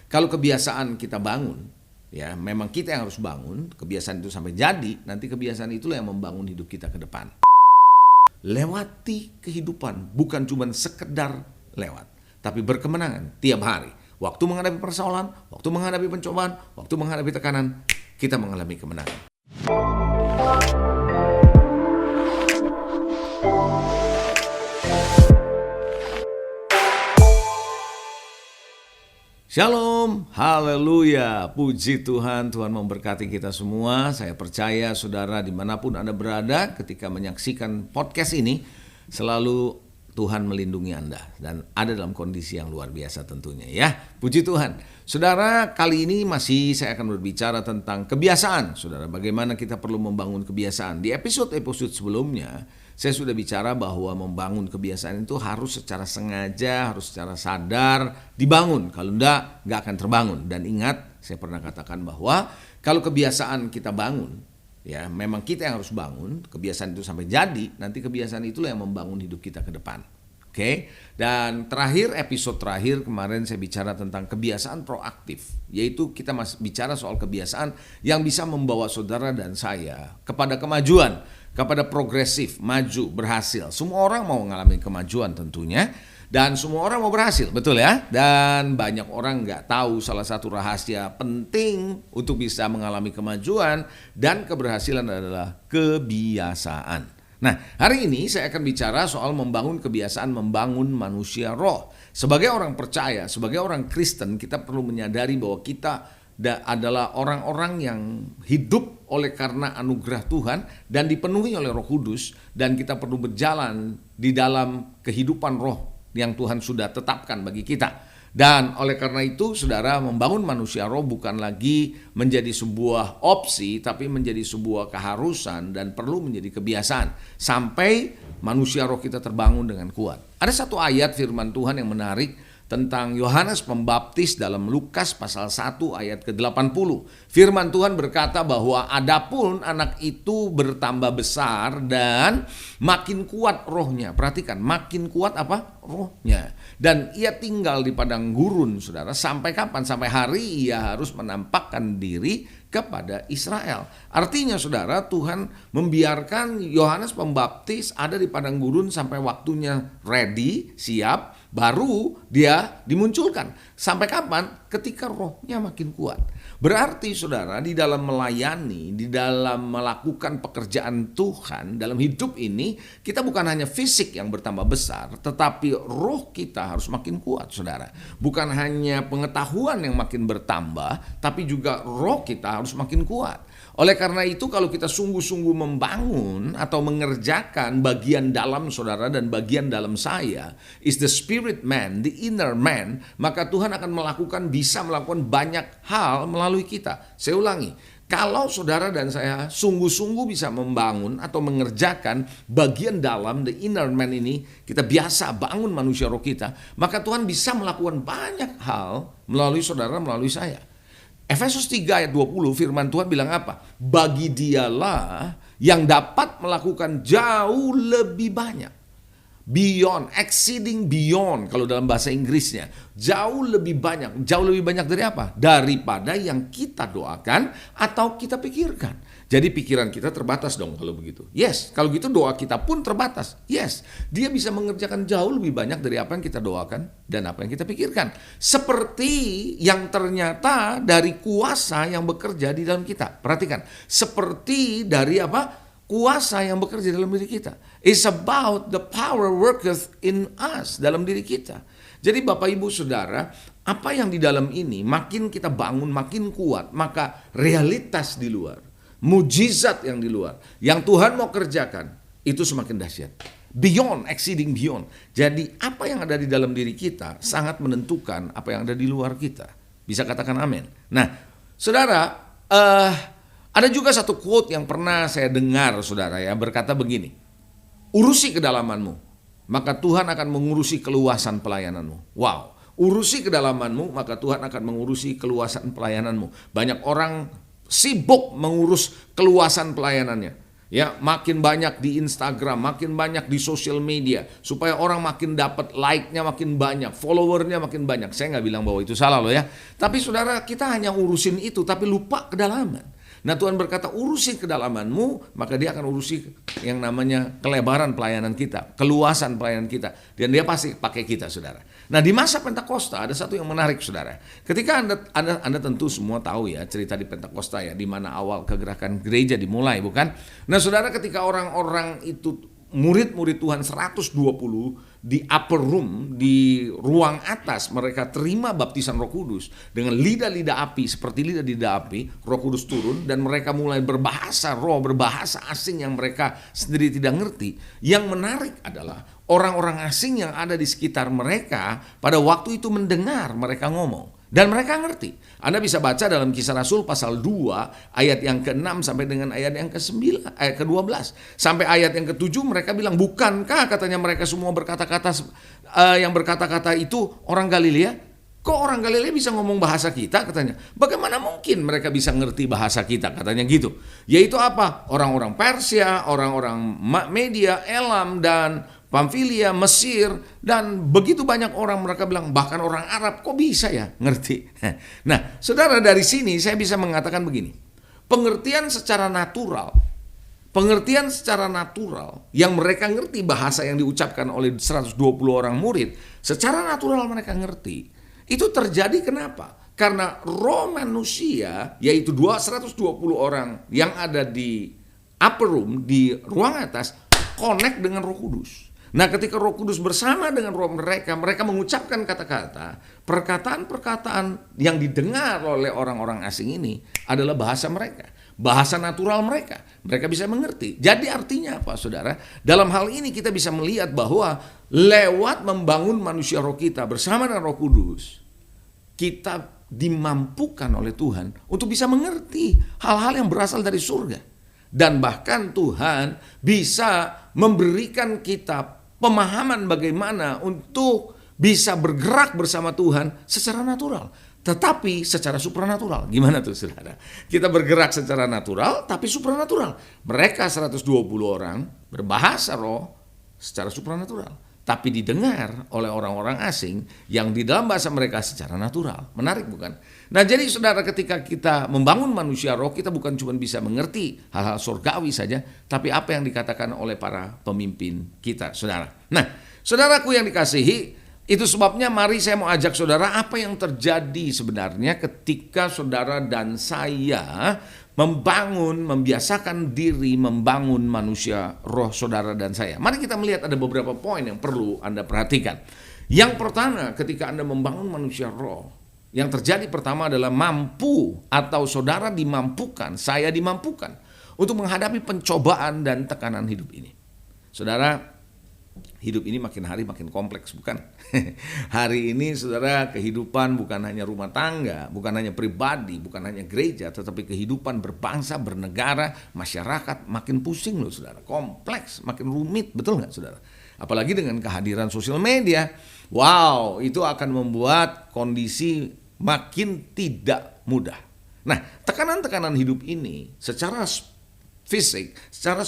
Kalau kebiasaan kita bangun, ya memang kita yang harus bangun, kebiasaan itu sampai jadi, nanti kebiasaan itulah yang membangun hidup kita ke depan. Lewati kehidupan bukan cuma sekedar lewat, tapi berkemenangan tiap hari. Waktu menghadapi persoalan, waktu menghadapi pencobaan, waktu menghadapi tekanan, kita mengalami kemenangan. Shalom, haleluya, puji Tuhan, Tuhan memberkati kita semua. Saya percaya saudara dimanapun Anda berada ketika menyaksikan podcast ini, selalu Tuhan melindungi Anda dan ada dalam kondisi yang luar biasa tentunya ya. Puji Tuhan. Saudara, kali ini masih saya akan berbicara tentang kebiasaan. Saudara, bagaimana kita perlu membangun kebiasaan. Di episode-episode sebelumnya, saya sudah bicara bahwa membangun kebiasaan itu harus secara sengaja, harus secara sadar dibangun. Kalau enggak akan terbangun. Dan ingat, saya pernah katakan bahwa kalau kebiasaan kita bangun, ya memang kita yang harus bangun, kebiasaan itu sampai jadi, nanti kebiasaan itulah yang membangun hidup kita ke depan. Oke? Dan episode terakhir kemarin saya bicara tentang kebiasaan proaktif, yaitu kita masih bicara soal kebiasaan yang bisa membawa saudara dan saya kepada kemajuan, kepada progresif, maju, berhasil. Semua orang mau mengalami kemajuan tentunya, dan semua orang mau berhasil, betul ya? Dan banyak orang nggak tahu salah satu rahasia penting untuk bisa mengalami kemajuan dan keberhasilan adalah kebiasaan. Nah, hari ini saya akan bicara soal membangun kebiasaan membangun manusia roh. Sebagai orang percaya, sebagai orang Kristen, kita perlu menyadari bahwa kita adalah orang-orang yang hidup oleh karena anugerah Tuhan dan dipenuhi oleh Roh Kudus, dan kita perlu berjalan di dalam kehidupan roh yang Tuhan sudah tetapkan bagi kita. Dan oleh karena itu, saudara, membangun manusia roh bukan lagi menjadi sebuah opsi, tapi menjadi sebuah keharusan dan perlu menjadi kebiasaan sampai manusia roh kita terbangun dengan kuat. Ada satu ayat firman Tuhan yang menarik tentang Yohanes Pembaptis dalam Lukas pasal 1 ayat ke-80. Firman Tuhan berkata bahwa adapun anak itu bertambah besar dan makin kuat rohnya. Perhatikan, makin kuat apa? Rohnya. Dan ia tinggal di padang gurun, saudara. Sampai kapan? Sampai hari ia harus menampakkan diri kepada Israel. Artinya saudara, Tuhan membiarkan Yohanes Pembaptis ada di padang gurun sampai waktunya ready, siap, baru dia dimunculkan. Sampai kapan? Ketika rohnya makin kuat. Berarti saudara, di dalam melayani, di dalam melakukan pekerjaan Tuhan dalam hidup ini, kita bukan hanya fisik yang bertambah besar, tetapi roh kita harus makin kuat, saudara. Bukan hanya pengetahuan yang makin bertambah, tapi juga roh kita harus makin kuat. Oleh karena itu, kalau kita sungguh-sungguh membangun atau mengerjakan bagian dalam saudara dan bagian dalam saya, is the spirit man, the inner man, maka Tuhan akan bisa melakukan banyak hal melalui kita. Saya ulangi, kalau saudara dan saya sungguh-sungguh bisa membangun atau mengerjakan bagian dalam, the inner man ini, kita biasa bangun manusia roh kita, maka Tuhan bisa melakukan banyak hal melalui saudara, melalui saya. Efesus 3 ayat 20 firman Tuhan bilang apa? Bagi dialah yang dapat melakukan jauh lebih banyak. Beyond, exceeding beyond kalau dalam bahasa Inggrisnya. Jauh lebih banyak. Jauh lebih banyak dari apa? Daripada yang kita doakan atau kita pikirkan. Jadi pikiran kita terbatas dong kalau begitu. Yes, kalau gitu doa kita pun terbatas. Yes, dia bisa mengerjakan jauh lebih banyak dari apa yang kita doakan dan apa yang kita pikirkan. Seperti yang ternyata dari kuasa yang bekerja di dalam kita. Perhatikan, seperti dari apa? Kuasa yang bekerja dalam diri kita. It's about the power worketh in us, dalam diri kita. Jadi Bapak Ibu Saudara, apa yang di dalam ini makin kita bangun makin kuat, maka realitas di luar, mujizat yang di luar, yang Tuhan mau kerjakan, itu semakin dahsyat. Beyond, exceeding beyond. Jadi apa yang ada di dalam diri kita sangat menentukan apa yang ada di luar kita. Bisa katakan amin. Nah, saudara, ada juga satu quote yang pernah saya dengar, saudara ya, berkata begini. Urusi kedalamanmu, maka Tuhan akan mengurusi keluasan pelayananmu. Wow, urusi kedalamanmu, maka Tuhan akan mengurusi keluasan pelayananmu. Banyak orang sibuk mengurus keluasan pelayanannya. Ya, makin banyak di Instagram, makin banyak di sosial media, supaya orang makin dapat like-nya makin banyak, followernya makin banyak. Saya nggak bilang bahwa itu salah loh ya. Tapi saudara, kita hanya urusin itu, tapi lupa kedalaman. Nah, Tuhan berkata, urusi kedalamanmu, maka dia akan urusi yang namanya kelebaran pelayanan kita, keluasan pelayanan kita. Dan dia pasti pakai kita, saudara. Nah, di masa Pentakosta ada satu yang menarik, saudara. Ketika Anda tentu semua tahu ya cerita di Pentakosta ya, di mana awal kegerakan gereja dimulai, bukan? Nah, saudara, ketika orang-orang itu murid-murid Tuhan 120 di upper room, di ruang atas, mereka terima baptisan Roh Kudus dengan lidah-lidah api, seperti lidah-lidah api, Roh Kudus turun dan mereka mulai berbahasa roh, berbahasa asing yang mereka sendiri tidak ngerti. Yang menarik adalah orang-orang asing yang ada di sekitar mereka pada waktu itu mendengar mereka ngomong. Dan mereka ngerti. Anda bisa baca dalam Kisah Rasul pasal 2 ayat yang ke-6 sampai dengan ayat yang ke-9, ayat ke-12. Sampai ayat yang ke-7 mereka bilang, bukankah katanya mereka semua berkata-kata yang berkata-kata itu orang Galilea? Kok orang Galilea bisa ngomong bahasa kita katanya? Bagaimana mungkin mereka bisa ngerti bahasa kita katanya gitu? Yaitu apa? Orang-orang Persia, orang-orang Media, Elam dan Pamfilia, Mesir, dan begitu banyak orang mereka bilang, bahkan orang Arab, kok bisa ya ngerti? Nah, saudara, dari sini saya bisa mengatakan begini, pengertian secara natural yang mereka ngerti bahasa yang diucapkan oleh 120 orang murid, secara natural mereka ngerti. Itu terjadi kenapa? Karena roh manusia, yaitu 120 orang yang ada di upper room, di ruang atas, connect dengan Roh Kudus. Nah, ketika Roh Kudus bersama dengan roh mereka mengucapkan kata-kata, perkataan-perkataan yang didengar oleh orang-orang asing ini adalah bahasa mereka, bahasa natural mereka. Mereka bisa mengerti. Jadi artinya apa, saudara? Dalam hal ini kita bisa melihat bahwa lewat membangun manusia roh kita bersama dengan Roh Kudus, kita dimampukan oleh Tuhan untuk bisa mengerti hal-hal yang berasal dari surga. Dan bahkan Tuhan bisa memberikan kita pemahaman bagaimana untuk bisa bergerak bersama Tuhan secara natural, tetapi secara supranatural. Gimana tuh, saudara? Kita bergerak secara natural tapi supranatural. Mereka 120 orang berbahasa roh secara supranatural, tapi didengar oleh orang-orang asing yang di dalam bahasa mereka secara natural. Menarik bukan? Nah, jadi saudara, ketika kita membangun manusia roh, kita bukan cuma bisa mengerti hal-hal surgawi saja, tapi apa yang dikatakan oleh para pemimpin kita, saudara. Nah, saudaraku yang dikasihi, itu sebabnya mari saya mau ajak saudara apa yang terjadi sebenarnya ketika saudara dan saya membiasakan diri membangun manusia roh saudara dan saya. Mari kita melihat ada beberapa poin yang perlu Anda perhatikan. Yang pertama, ketika Anda membangun manusia roh, yang terjadi pertama adalah mampu atau saudara dimampukan, saya dimampukan untuk menghadapi pencobaan dan tekanan hidup ini. Saudara, hidup ini makin hari makin kompleks, bukan? Hari ini, saudara, kehidupan bukan hanya rumah tangga, bukan hanya pribadi, bukan hanya gereja, tetapi kehidupan berbangsa, bernegara, masyarakat makin pusing loh, saudara. Kompleks, makin rumit, betul nggak, saudara? Apalagi dengan kehadiran sosial media. Wow, itu akan membuat kondisi makin tidak mudah. Nah, tekanan-tekanan hidup ini secara fisik, secara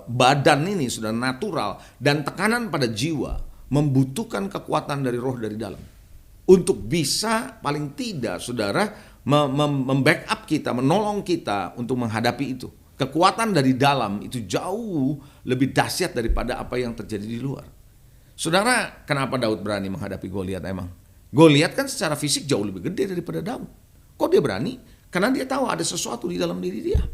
badan ini sudah natural, dan tekanan pada jiwa membutuhkan kekuatan dari roh dari dalam untuk bisa paling tidak, saudara, membackup kita, menolong kita untuk menghadapi itu. Kekuatan dari dalam itu jauh lebih dahsyat daripada apa yang terjadi di luar. Saudara, kenapa Daud berani menghadapi Goliat emang? Goliat kan secara fisik jauh lebih gede daripada Daud. Kok dia berani? Karena dia tahu ada sesuatu di dalam diri dia.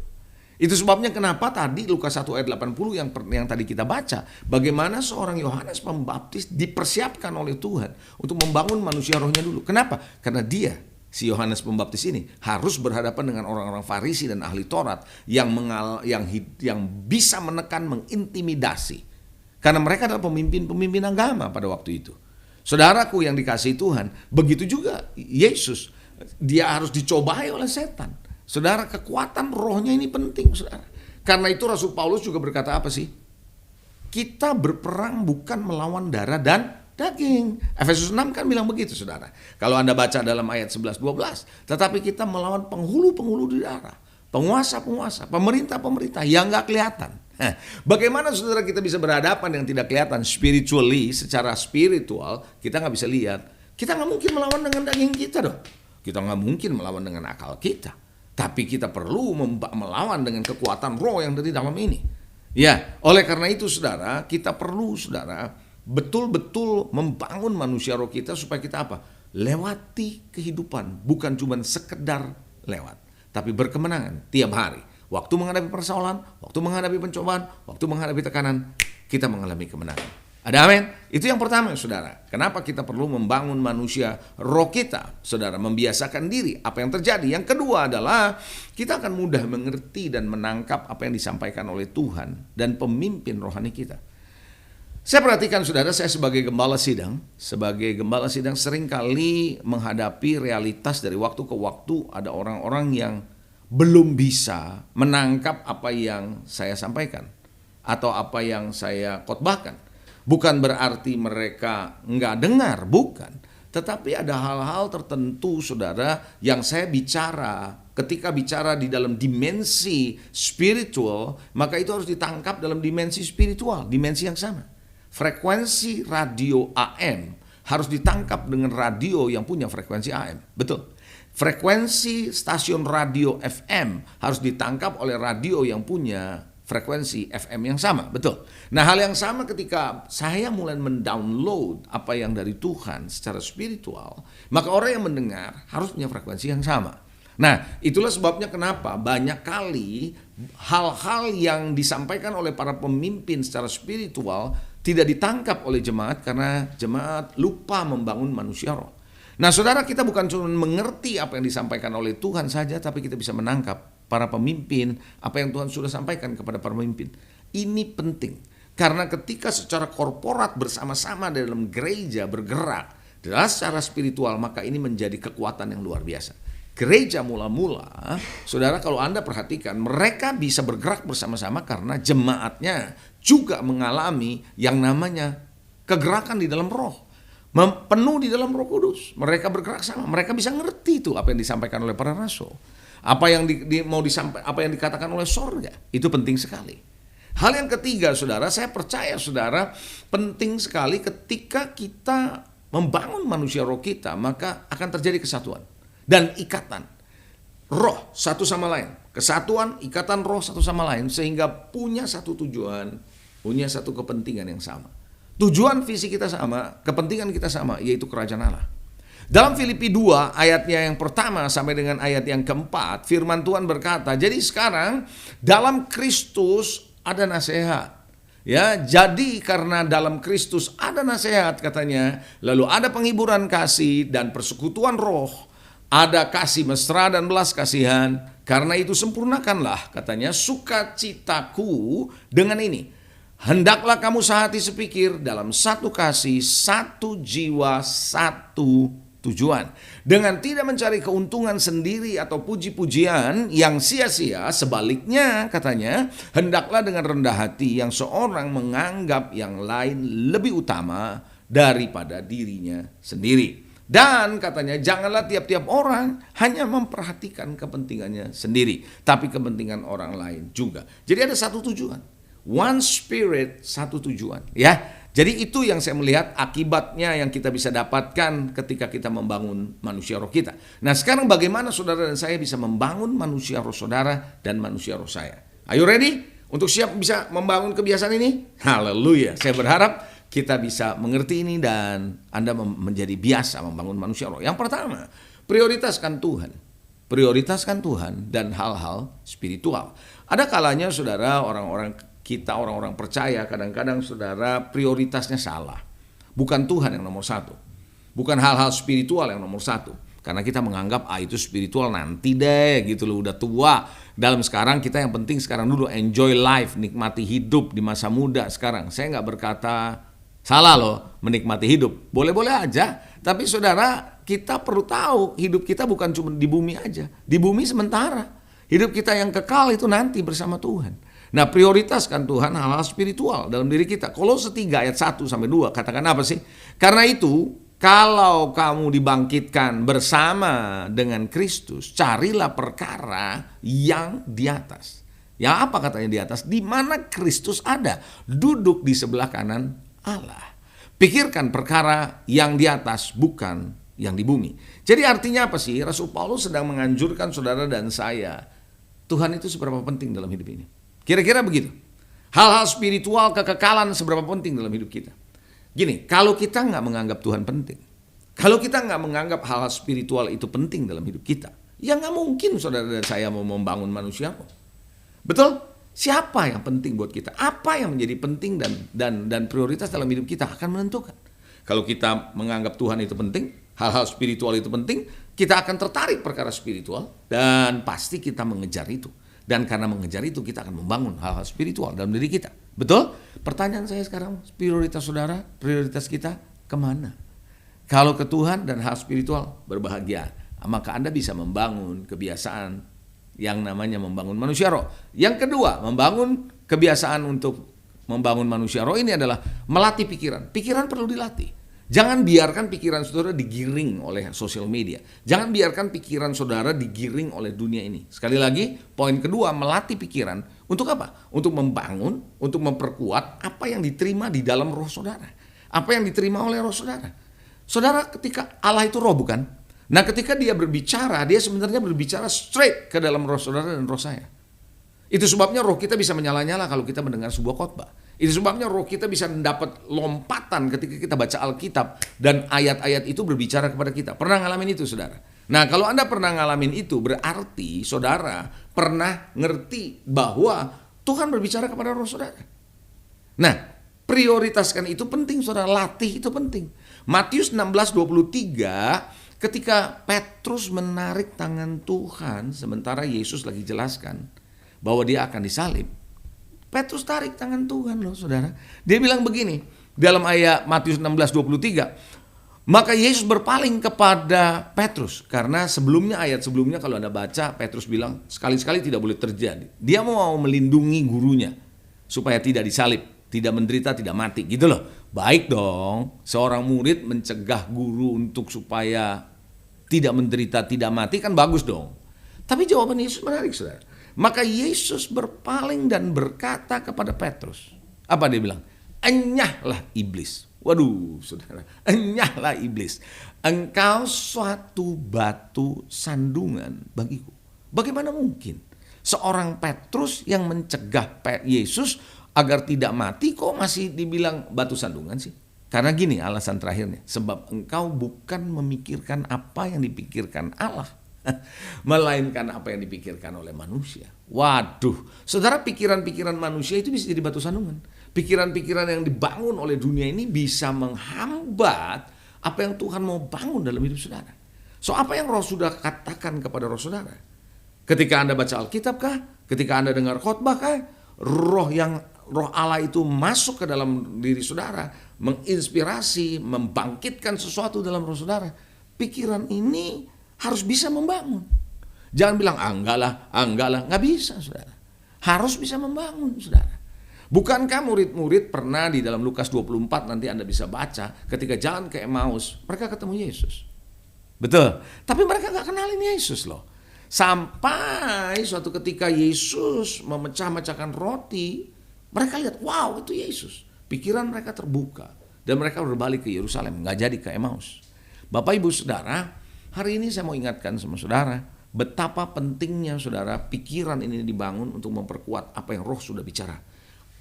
Itu sebabnya kenapa tadi Lukas 1 ayat 80 yang tadi kita baca, bagaimana seorang Yohanes Pembaptis dipersiapkan oleh Tuhan untuk membangun manusia rohnya dulu. Kenapa? Karena dia, si Yohanes Pembaptis ini, harus berhadapan dengan orang-orang Farisi dan ahli Taurat yang bisa menekan, mengintimidasi. Karena mereka adalah pemimpin-pemimpin agama pada waktu itu. Saudaraku yang dikasihi Tuhan, begitu juga Yesus, dia harus dicobai oleh setan. Saudara, kekuatan rohnya ini penting, saudara. Karena itu Rasul Paulus juga berkata apa sih? Kita berperang bukan melawan darah dan daging. Efesus 6 kan bilang begitu, saudara. Kalau Anda baca dalam ayat 11-12, tetapi kita melawan penghulu-penghulu di darah, penguasa-penguasa, pemerintah-pemerintah yang nggak kelihatan. Bagaimana saudara kita bisa berhadapan yang tidak kelihatan spiritually, secara spiritual, kita nggak bisa lihat. Kita nggak mungkin melawan dengan daging kita dong. Kita nggak mungkin melawan dengan akal kita. Tapi kita perlu melawan dengan kekuatan roh yang dari dalam ini. Ya, oleh karena itu saudara, kita perlu saudara betul-betul membangun manusia roh kita supaya kita apa? Lewati kehidupan, bukan cuma sekedar lewat, tapi berkemenangan tiap hari. Waktu menghadapi persoalan, waktu menghadapi pencobaan, waktu menghadapi tekanan, kita mengalami kemenangan. Ada amin? Itu yang pertama saudara. Kenapa kita perlu membangun manusia roh kita? Saudara, membiasakan diri apa yang terjadi. Yang kedua adalah kita akan mudah mengerti dan menangkap apa yang disampaikan oleh Tuhan dan pemimpin rohani kita. Saya perhatikan saudara, saya sebagai gembala sidang seringkali menghadapi realitas dari waktu ke waktu. Ada orang-orang yang belum bisa menangkap apa yang saya sampaikan atau apa yang saya khotbahkan. Bukan berarti mereka nggak dengar, bukan. Tetapi ada hal-hal tertentu saudara yang saya bicara, ketika bicara di dalam dimensi spiritual, maka itu harus ditangkap dalam dimensi spiritual, dimensi yang sama. Frekuensi radio AM harus ditangkap dengan radio yang punya frekuensi AM, betul. Frekuensi stasiun radio FM harus ditangkap oleh radio yang punya frekuensi FM yang sama, betul. Nah, hal yang sama ketika saya mulai mendownload apa yang dari Tuhan secara spiritual, maka orang yang mendengar harus punya frekuensi yang sama. Nah, itulah sebabnya kenapa banyak kali hal-hal yang disampaikan oleh para pemimpin secara spiritual tidak ditangkap oleh jemaat karena jemaat lupa membangun manusia roh. Nah saudara, kita bukan cuma mengerti apa yang disampaikan oleh Tuhan saja, tapi kita bisa menangkap para pemimpin, apa yang Tuhan sudah sampaikan kepada para pemimpin. Ini penting, karena ketika secara korporat bersama-sama dalam gereja bergerak dalam secara spiritual, maka ini menjadi kekuatan yang luar biasa. Gereja mula-mula, saudara, kalau Anda perhatikan, mereka bisa bergerak bersama-sama karena jemaatnya juga mengalami yang namanya kegerakan di dalam roh. Penuh di dalam Roh Kudus. Mereka bergerak sama, mereka bisa ngerti itu apa yang disampaikan oleh para rasul. Apa yang apa yang dikatakan oleh sorga, itu penting sekali. Hal yang ketiga saudara, saya percaya saudara, penting sekali ketika kita membangun manusia roh kita, maka akan terjadi kesatuan dan ikatan roh satu sama lain. Kesatuan, ikatan roh satu sama lain, sehingga punya satu tujuan, punya satu kepentingan yang sama. Tujuan visi kita sama, kepentingan kita sama, yaitu kerajaan Allah. Dalam Filipi 2 ayatnya yang pertama sampai dengan ayat yang keempat, firman Tuhan berkata, jadi sekarang dalam Kristus ada nasihat. Ya, jadi karena dalam Kristus ada nasihat katanya, lalu ada penghiburan kasih dan persekutuan roh, ada kasih mesra dan belas kasihan. Karena itu sempurnakanlah katanya sukacitaku dengan ini. Hendaklah kamu sehati sepikir dalam satu kasih, satu jiwa, satu tujuan. Dengan tidak mencari keuntungan sendiri atau puji-pujian yang sia-sia, sebaliknya katanya, hendaklah dengan rendah hati yang seorang menganggap yang lain lebih utama daripada dirinya sendiri. Dan katanya janganlah tiap-tiap orang hanya memperhatikan kepentingannya sendiri, tapi kepentingan orang lain juga. Jadi ada satu tujuan. One spirit, satu tujuan, ya. Jadi itu yang saya melihat akibatnya yang kita bisa dapatkan ketika kita membangun manusia roh kita. Nah sekarang bagaimana saudara dan saya bisa membangun manusia roh saudara dan manusia roh saya? Ayo ready untuk siap bisa membangun kebiasaan ini? Haleluya. Saya berharap kita bisa mengerti ini dan Anda menjadi biasa membangun manusia roh. Yang pertama, prioritaskan Tuhan. Prioritaskan Tuhan dan hal-hal spiritual. Ada kalanya saudara, orang-orang percaya kadang-kadang saudara prioritasnya salah. Bukan Tuhan yang nomor satu. Bukan hal-hal spiritual yang nomor satu. Karena kita menganggap itu spiritual nanti deh gitu loh, udah tua. Dalam sekarang kita yang penting sekarang dulu enjoy life, nikmati hidup di masa muda sekarang. Saya nggak berkata salah loh menikmati hidup. Boleh-boleh aja. Tapi saudara, kita perlu tahu hidup kita bukan cuma di bumi aja. Di bumi sementara. Hidup kita yang kekal itu nanti bersama Tuhan. Nah prioritaskan Tuhan hal-hal spiritual dalam diri kita. Kolose 3 ayat 1-2 katakan apa sih? Karena itu Kalau kamu dibangkitkan bersama dengan Kristus, carilah perkara yang di atas. Yang apa katanya di atas? Di mana Kristus ada, duduk di sebelah kanan Allah. Pikirkan perkara yang di atas, bukan yang di bumi. Jadi artinya apa sih? Rasul Paulus sedang menganjurkan saudara dan saya, Tuhan itu seberapa penting dalam hidup ini. Kira-kira begitu. Hal-hal spiritual, kekekalan seberapa penting dalam hidup kita. Gini, kalau kita nggak menganggap Tuhan penting, kalau kita nggak menganggap hal-hal spiritual itu penting dalam hidup kita, ya nggak mungkin saudara dan saya mau membangun manusia. Betul? Siapa yang penting buat kita? Apa yang menjadi penting dan prioritas dalam hidup kita akan menentukan. Kalau kita menganggap Tuhan itu penting, hal-hal spiritual itu penting, kita akan tertarik perkara spiritual dan pasti kita mengejar itu. Dan karena mengejar itu kita akan membangun hal-hal spiritual dalam diri kita. Betul? Pertanyaan saya sekarang, prioritas saudara, prioritas kita kemana? Kalau ke Tuhan dan hal spiritual, berbahagia. Maka Anda bisa membangun kebiasaan yang namanya membangun manusia roh. Yang kedua, membangun kebiasaan untuk membangun manusia roh ini adalah melatih pikiran. Pikiran perlu dilatih. Jangan biarkan pikiran saudara digiring oleh sosial media. Jangan biarkan pikiran saudara digiring oleh dunia ini. Sekali lagi, poin kedua, melatih pikiran. Untuk apa? Untuk membangun, untuk memperkuat apa yang diterima di dalam roh saudara. Apa yang diterima oleh roh saudara. Saudara, ketika Allah itu roh bukan? Nah, ketika dia berbicara, dia sebenarnya berbicara straight ke dalam roh saudara dan roh saya. Itu sebabnya roh kita bisa menyala-nyala kalau kita mendengar sebuah khotbah. Itu sebabnya roh kita bisa mendapat lompatan ketika kita baca Alkitab dan ayat-ayat itu berbicara kepada kita. Pernah ngalamin itu, saudara? Nah, kalau Anda pernah ngalamin itu, berarti saudara pernah ngerti bahwa Tuhan berbicara kepada roh saudara. Nah, prioritaskan itu penting, saudara. Latih itu penting. Matius 16:23, ketika Petrus menarik tangan Tuhan sementara Yesus lagi jelaskan bahwa dia akan disalib, Petrus tarik tangan Tuhan loh, saudara. Dia bilang begini dalam ayat Matius 16:23, maka Yesus berpaling kepada Petrus, karena ayat sebelumnya kalau Anda baca, Petrus bilang sekali-sekali tidak boleh terjadi. Dia mau melindungi gurunya supaya tidak disalib, tidak menderita, tidak mati, gitu loh. Baik dong, seorang murid mencegah guru untuk supaya tidak menderita, tidak mati, kan bagus dong. Tapi jawaban Yesus menarik, saudara. Maka Yesus berpaling dan berkata kepada Petrus. Apa dia bilang? Enyahlah iblis. Waduh, saudara. Enyahlah iblis. Engkau suatu batu sandungan bagiku. Bagaimana mungkin seorang Petrus yang mencegah Yesus agar tidak mati kok masih dibilang batu sandungan sih? Karena gini alasan terakhirnya. Sebab engkau bukan memikirkan apa yang dipikirkan Allah, melainkan apa yang dipikirkan oleh manusia. Waduh, saudara, pikiran-pikiran manusia itu bisa jadi batu sandungan. Pikiran-pikiran yang dibangun oleh dunia ini bisa menghambat apa yang Tuhan mau bangun dalam hidup saudara. So, apa yang roh sudah katakan kepada roh saudara? Ketika Anda baca Alkitab kah? Ketika Anda dengar khotbah kah? Roh Allah itu masuk ke dalam diri saudara, menginspirasi, membangkitkan sesuatu dalam roh saudara. Pikiran ini harus bisa membangun. Jangan bilang enggak lah, nggak bisa, saudara. Harus bisa membangun, saudara. Bukankah murid-murid pernah di dalam Lukas 24, nanti Anda bisa baca, ketika jalan ke Emmaus, mereka ketemu Yesus. Betul. Tapi mereka nggak kenalin Yesus loh. Sampai suatu ketika Yesus memecah-mecahkan roti, mereka lihat, wow, itu Yesus. Pikiran mereka terbuka dan mereka berbalik ke Yerusalem, nggak jadi ke Emmaus. Bapak Ibu Saudara, hari ini saya mau ingatkan sama saudara, betapa pentingnya saudara pikiran ini dibangun untuk memperkuat apa yang roh sudah bicara.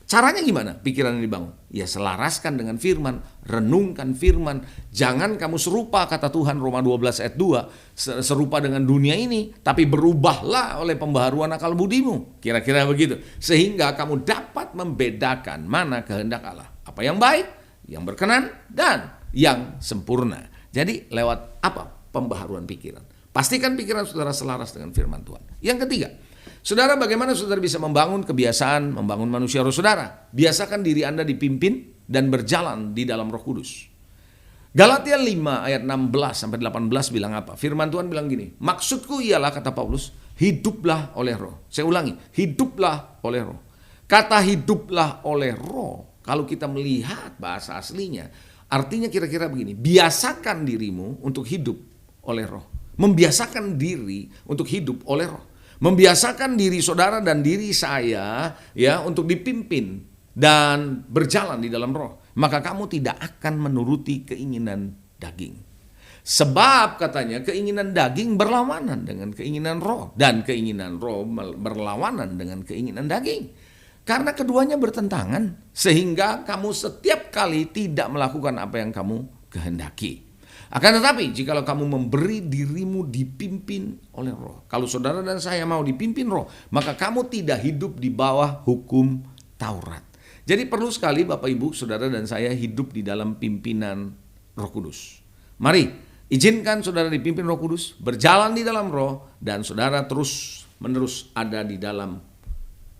Caranya gimana pikiran ini dibangun? Ya selaraskan dengan firman, renungkan firman. Jangan kamu serupa, kata Tuhan Roma 12 ayat 2, serupa dengan dunia ini, tapi berubahlah oleh pembaharuan akal budimu. Kira-kira begitu. Sehingga kamu dapat membedakan mana kehendak Allah. Apa yang baik, yang berkenan, dan yang sempurna. Jadi lewat apa? Pembaharuan pikiran. Pastikan pikiran saudara selaras dengan firman Tuhan. Yang ketiga, saudara, bagaimana saudara bisa membangun kebiasaan membangun manusia roh saudara? Biasakan diri Anda dipimpin dan berjalan di dalam Roh Kudus. Galatia 5 ayat 16 sampai 18 bilang apa? Firman Tuhan bilang gini, maksudku ialah, kata Paulus, hiduplah oleh roh. Saya ulangi, hiduplah oleh roh. Kata hiduplah oleh roh, kalau kita melihat bahasa aslinya, Artinya kira-kira begini, biasakan dirimu untuk hidup oleh roh. Membiasakan diri untuk hidup oleh roh. Membiasakan diri saudara dan diri saya ya untuk dipimpin dan berjalan di dalam roh. Maka kamu tidak akan menuruti keinginan daging. Sebab katanya keinginan daging berlawanan dengan keinginan roh. Dan keinginan roh berlawanan dengan keinginan daging. Karena keduanya bertentangan. Sehingga kamu setiap kali tidak melakukan apa yang kamu kehendaki. Akan tetapi jikalau kamu memberi dirimu dipimpin oleh roh. Kalau saudara dan saya mau dipimpin roh, maka kamu tidak hidup di bawah hukum Taurat. Jadi perlu sekali Bapak Ibu, saudara dan saya hidup di dalam pimpinan Roh Kudus. Mari, izinkan saudara dipimpin Roh Kudus, berjalan di dalam roh, dan saudara terus menerus ada di dalam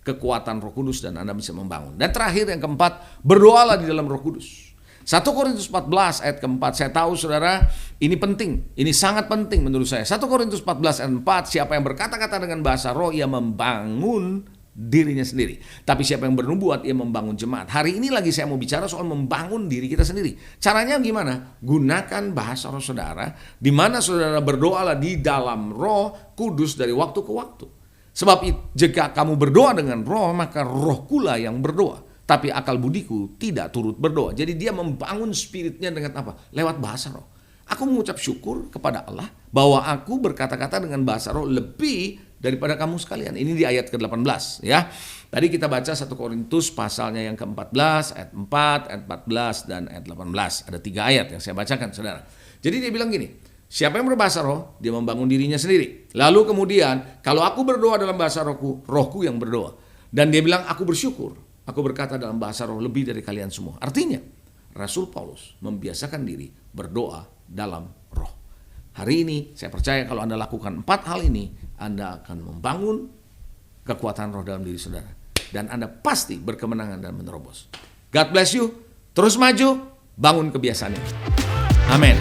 kekuatan Roh Kudus dan Anda bisa membangun. Dan terakhir yang keempat, berdoalah di dalam Roh Kudus. 1 Korintus 14 ayat keempat, saya tahu saudara ini penting, ini sangat penting menurut saya. 1 Korintus 14 ayat 4, siapa yang berkata-kata dengan bahasa roh, ia membangun dirinya sendiri. Tapi siapa yang bernubuat, ia membangun jemaat. Hari ini lagi saya mau bicara soal membangun diri kita sendiri. Caranya gimana? Gunakan bahasa roh saudara, di mana saudara berdoalah di dalam Roh Kudus dari waktu ke waktu. Sebab jika kamu berdoa dengan roh, maka roh pula yang berdoa. Tapi akal budiku tidak turut berdoa. Jadi dia membangun spiritnya dengan apa? Lewat bahasa roh. Aku mengucap syukur kepada Allah bahwa aku berkata-kata dengan bahasa roh lebih daripada kamu sekalian. Ini di ayat ke-18 ya. Tadi kita baca 1 Korintus pasalnya yang ke-14, ayat 4, ayat 14 dan ayat 18. Ada 3 ayat yang saya bacakan saudara. Jadi dia bilang gini, siapa yang berbahasa roh, dia membangun dirinya sendiri. Lalu kemudian, kalau aku berdoa dalam bahasa rohku, rohku yang berdoa. Dan dia bilang, aku bersyukur. Aku berkata dalam bahasa roh lebih dari kalian semua. Artinya, Rasul Paulus membiasakan diri berdoa dalam roh. Hari ini saya percaya kalau Anda lakukan 4 hal ini, Anda akan membangun kekuatan roh dalam diri saudara. Dan Anda pasti berkemenangan dan menerobos. God bless you. Terus maju, bangun kebiasaan ini. Amin.